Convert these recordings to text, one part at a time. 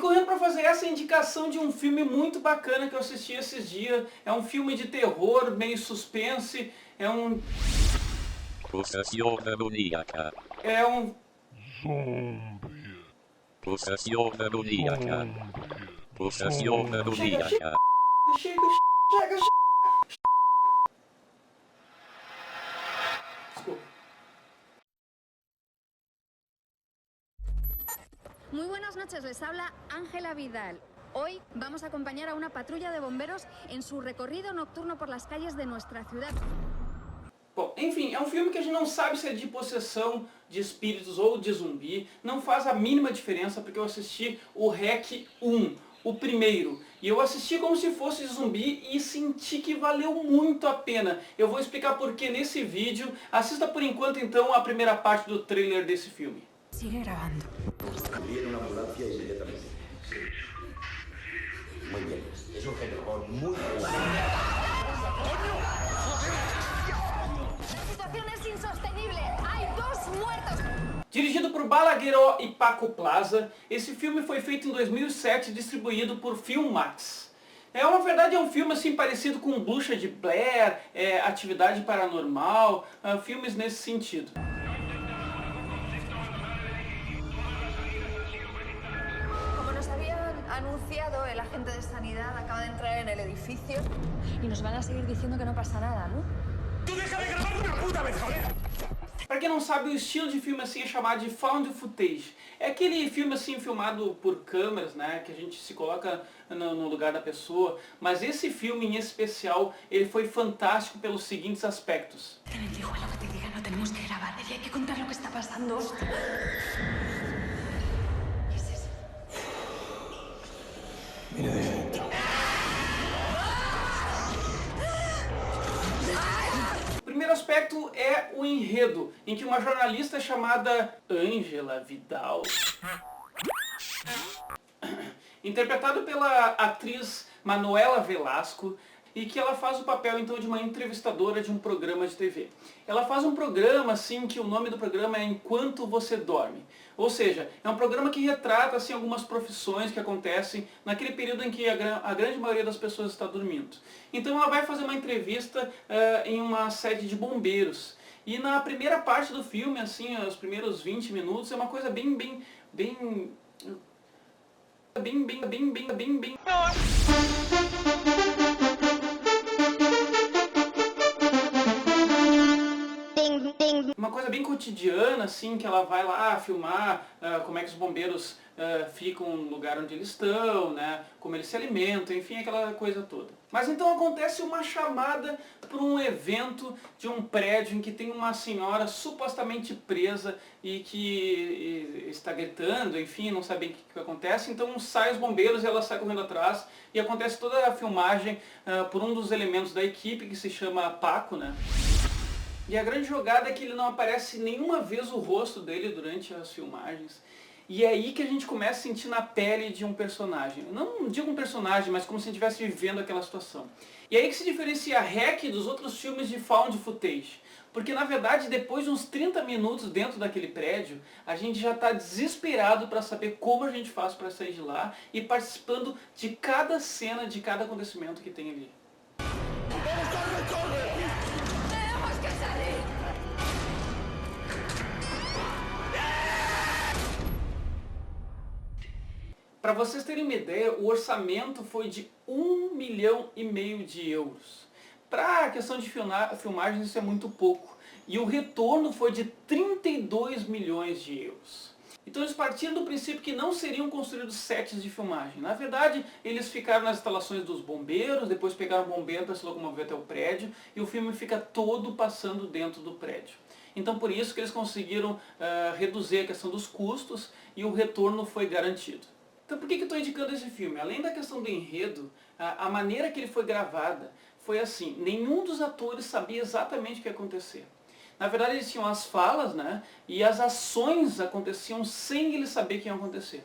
correndo para fazer essa indicação de um filme muito bacana que eu assisti esses dias. É um filme de terror, meio suspense. É um... Possessão demoníaca. É um... Zombie. Possessão demoníaca. Possessão demoníaca. Chega. Desculpa. Muy buenas noches, les habla Ángela Vidal. Hoy vamos a acompañar a una patrulla de bomberos en su recorrido nocturno por las calles de nuestra ciudad. Bom, enfim, é um filme que a gente não sabe se é de possessão de espíritos ou de zumbi. Não faz a mínima diferença, porque eu assisti o REC 1, o primeiro. E eu assisti como se fosse zumbi e senti que valeu muito a pena. Eu vou explicar por que nesse vídeo. Assista por enquanto, então, a primeira parte do trailer desse filme. Sigue grabando. Viene una ambulancia inmediatamente. Muy bien. Es un terror muy bueno. La situación es insostenible. Hay 2 muertos. Dirigido por Balagueró e Paco Plaza, esse filme foi feito em 2007 e distribuído por Filmax. Na verdade é um filme assim parecido com Bruxa de Blair, Atividade Paranormal, filmes nesse sentido. Como nos habían anunciado, el agente de sanidad acaba de entrar en el edificio. Y nos van a seguir diciendo que no pasa nada, ¿no? Pra quem não sabe, o estilo de filme assim é chamado de found footage. É aquele filme assim filmado por câmeras, né, que a gente se coloca no lugar da pessoa. Mas esse filme em especial, ele foi fantástico pelos seguintes aspectos. Te bendigo en lo que te diga, no tenemos que grabar. Y hay que contar lo que está pasando. ¿Qué es eso? Viene de dentro. O primeiro aspecto é o enredo, em que uma jornalista chamada Ángela Vidal, interpretada pela atriz Manuela Velasco, e que ela faz o papel então de uma entrevistadora de um programa de TV. Ela faz um programa assim que o nome do programa é Enquanto Você Dorme. Ou seja, é um programa que retrata assim algumas profissões que acontecem naquele período em que a grande maioria das pessoas está dormindo. Então ela vai fazer uma entrevista em uma sede de bombeiros. E na primeira parte do filme, assim, os primeiros 20 minutos, é uma coisa bem uma coisa bem cotidiana, assim, que ela vai lá filmar como é que os bombeiros ficam no lugar onde eles estão, né, como eles se alimentam, enfim, aquela coisa toda. Mas então acontece uma chamada para um evento de um prédio em que tem uma senhora supostamente presa e que está gritando, enfim, não sabe bem o que acontece. Então saem os bombeiros e ela sai correndo atrás e acontece toda a filmagem por um dos elementos da equipe que se chama Paco, né. E a grande jogada é que ele não aparece nenhuma vez o rosto dele durante as filmagens. E é aí que a gente começa a sentir na pele de um personagem. Não digo um personagem, mas como se estivesse vivendo aquela situação. E é aí que se diferencia a REC dos outros filmes de found footage. Porque na verdade, depois de uns 30 minutos dentro daquele prédio, a gente já está desesperado para saber como a gente faz para sair de lá e participando de cada cena, de cada acontecimento que tem ali. Para vocês terem uma ideia, o orçamento foi de 1,5 milhão de euros. Para a questão de filmagens isso é muito pouco. E o retorno foi de 32 milhões de euros. Então eles partiram do princípio que não seriam construídos sets de filmagem. Na verdade, eles ficaram nas instalações dos bombeiros, depois pegaram o bombeiro para se locomover até o prédio, e o filme fica todo passando dentro do prédio. Então por isso que eles conseguiram reduzir a questão dos custos e o retorno foi garantido. Então por que eu estou indicando esse filme? Além da questão do enredo, a maneira que ele foi gravada foi assim, nenhum dos atores sabia exatamente o que ia acontecer. Na verdade eles tinham as falas, né, e as ações aconteciam sem eles saber o que ia acontecer.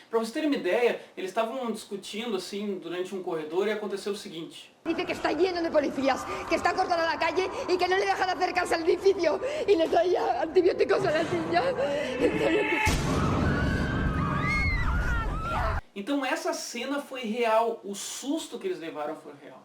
Para vocês terem uma ideia, eles estavam discutindo assim durante um corredor e aconteceu o seguinte. Dice que está lleno de policías, que está cortada la calle y que no le dejan acercarse al edificio y les da antibióticos a la niña. Então essa cena foi real, o susto que eles levaram foi real.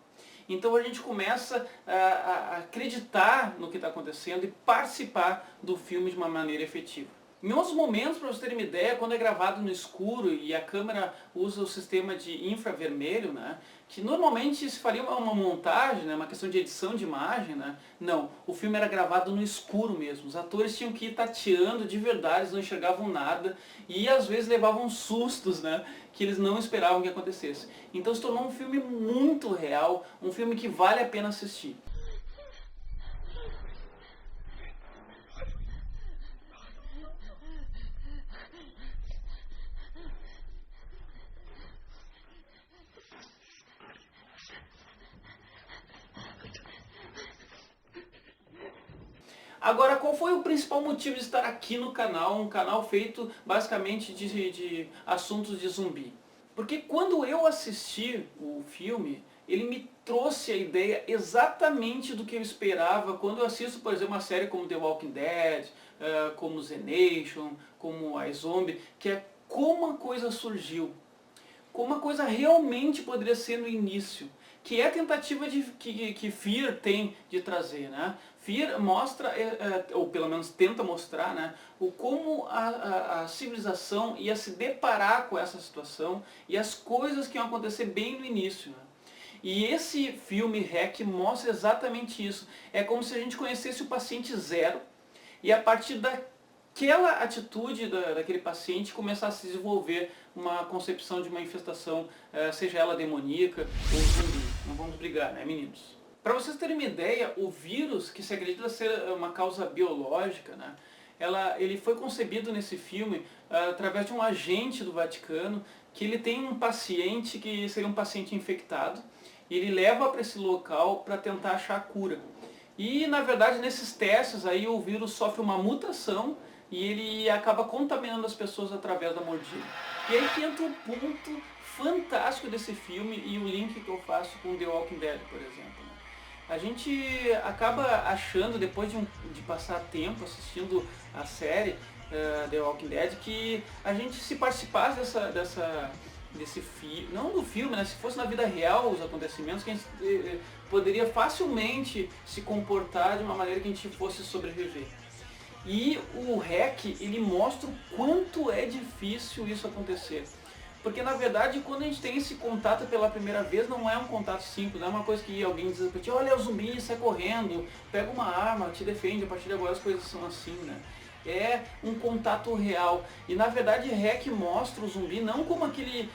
Então a gente começa a acreditar no que está acontecendo e participar do filme de uma maneira efetiva. Em outros momentos, para vocês terem uma ideia, quando é gravado no escuro e a câmera usa o sistema de infravermelho, né, que normalmente se faria uma montagem, né, uma questão de edição de imagem, né, não, o filme era gravado no escuro mesmo. Os atores tinham que ir tateando de verdade, eles não enxergavam nada e às vezes levavam sustos, né, que eles não esperavam que acontecesse. Então se tornou um filme muito real, um filme que vale a pena assistir. Agora, qual foi o principal motivo de estar aqui no canal, um canal feito basicamente de assuntos de zumbi? Porque quando eu assisti o filme, ele me trouxe a ideia exatamente do que eu esperava quando eu assisto, por exemplo, uma série como The Walking Dead, como The Nation, como iZombie, que é como a coisa surgiu, como a coisa realmente poderia ser no início, que é a tentativa que Fear tem de trazer, né? Fear mostra, ou pelo menos tenta mostrar, né, como a civilização ia se deparar com essa situação e as coisas que iam acontecer bem no início. Né? E esse filme REC mostra exatamente isso. É como se a gente conhecesse o paciente zero e a partir daquela atitude daquele paciente começasse a se desenvolver uma concepção de uma infestação, seja ela demoníaca ou zumbi. Não vamos brigar, né, meninos? Para vocês terem uma ideia, o vírus, que se acredita ser uma causa biológica, né, ele foi concebido nesse filme através de um agente do Vaticano, que ele tem um paciente que seria um paciente infectado, e ele leva para esse local para tentar achar a cura. E na verdade nesses testes aí o vírus sofre uma mutação e ele acaba contaminando as pessoas através da mordida. E aí que entra o ponto fantástico desse filme e o link que eu faço com The Walking Dead, por exemplo. A gente acaba achando, depois de passar tempo assistindo a série The Walking Dead, que a gente, se participasse desse filme, não do filme, né, se fosse na vida real os acontecimentos, que a gente poderia facilmente se comportar de uma maneira que a gente fosse sobreviver. E o REC, ele mostra o quanto é difícil isso acontecer. Porque na verdade quando a gente tem esse contato pela primeira vez não é um contato simples, não é uma coisa que alguém diz pra ti, olha o zumbi, sai correndo, pega uma arma, te defende, a partir de agora as coisas são assim, né? É um contato real. E na verdade REC mostra o zumbi não como aquele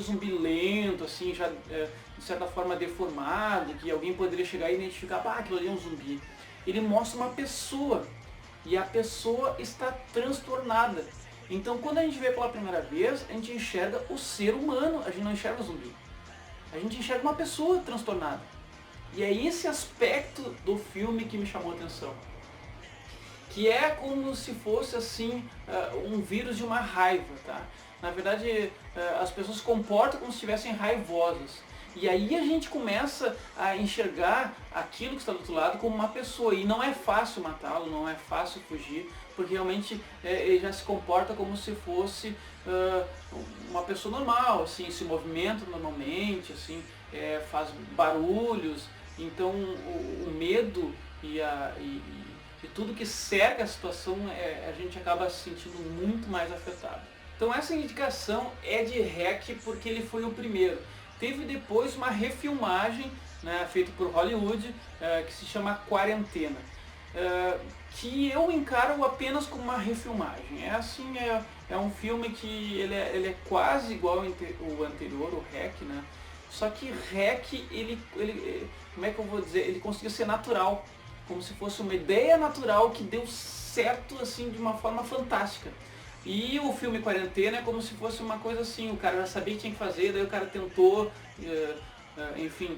zumbi lento, assim, já de certa forma deformado, que alguém poderia chegar e identificar, aquilo ali é um zumbi. Ele mostra uma pessoa, e a pessoa está transtornada. Então quando a gente vê pela primeira vez, a gente enxerga o ser humano, a gente não enxerga o zumbi. A gente enxerga uma pessoa transtornada. E é esse aspecto do filme que me chamou a atenção. Que é como se fosse assim, um vírus de uma raiva, tá? Na verdade, as pessoas se comportam como se estivessem raivosas. E aí a gente começa a enxergar aquilo que está do outro lado como uma pessoa. E não é fácil matá-lo, não é fácil fugir, porque realmente ele já se comporta como se fosse uma pessoa normal, assim, se movimenta normalmente, assim, faz barulhos. Então o medo e tudo que cerca a situação, a gente acaba se sentindo muito mais afetado. Então essa indicação é de REC porque ele foi o primeiro. Teve depois uma refilmagem, né, feita por Hollywood, que se chama Quarentena, que eu encaro apenas como uma refilmagem. É um filme que ele é quase igual ao anterior, o REC, né? Só que REC, como é que eu vou dizer, ele conseguiu ser natural, como se fosse uma ideia natural que deu certo assim de uma forma fantástica. E o filme Quarentena é como se fosse uma coisa assim, o cara já sabia o que tinha que fazer, daí o cara tentou, enfim,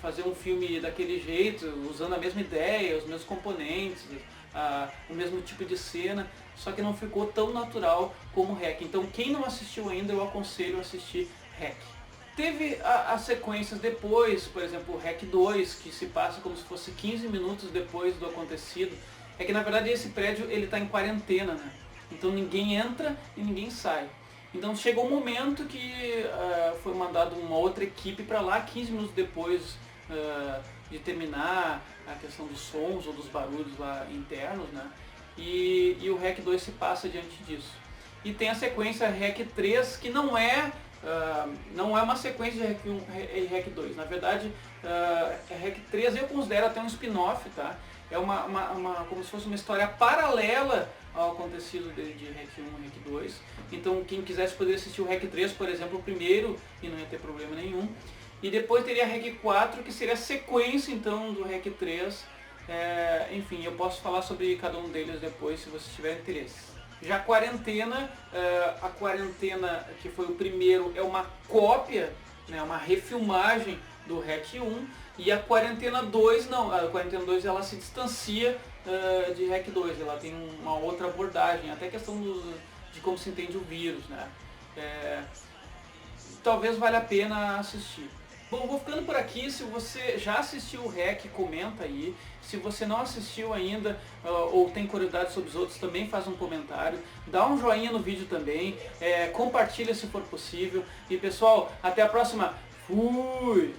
fazer um filme daquele jeito, usando a mesma ideia, os mesmos componentes, o mesmo tipo de cena, só que não ficou tão natural como o REC. Então quem não assistiu ainda, eu aconselho a assistir REC. Teve as sequências depois, por exemplo o REC 2, que se passa como se fosse 15 minutos depois do acontecido. É que na verdade esse prédio ele está em quarentena, né? Então ninguém entra e ninguém sai. Então chegou um momento que foi mandado uma outra equipe para lá, 15 minutos depois de terminar a questão dos sons ou dos barulhos lá internos, né? E o REC 2 se passa diante disso. E tem a sequência REC 3, que não é uma sequência de REC 1 e REC 2. Na verdade, REC 3 eu considero até um spin-off, tá? É como se fosse uma história paralela ao acontecido de REC 1 e REC 2. Então quem quisesse poderia assistir o REC 3, por exemplo, o primeiro, e não ia ter problema nenhum. E depois teria a REC 4, que seria a sequência então do REC 3. Enfim, eu posso falar sobre cada um deles depois, se você tiver interesse. Já a Quarentena que foi o primeiro, é uma cópia, né, uma refilmagem do REC 1, e a Quarentena 2 não, a Quarentena 2 ela se distancia de REC 2, ela tem uma outra abordagem, até questão de como se entende o vírus, né? Talvez valha a pena assistir. Bom, vou ficando por aqui. Se você já assistiu o REC, comenta aí. Se você não assistiu ainda ou tem curiosidade sobre os outros, também faz um comentário. Dá um joinha no vídeo também. Compartilha se for possível. E pessoal, até a próxima. Fui!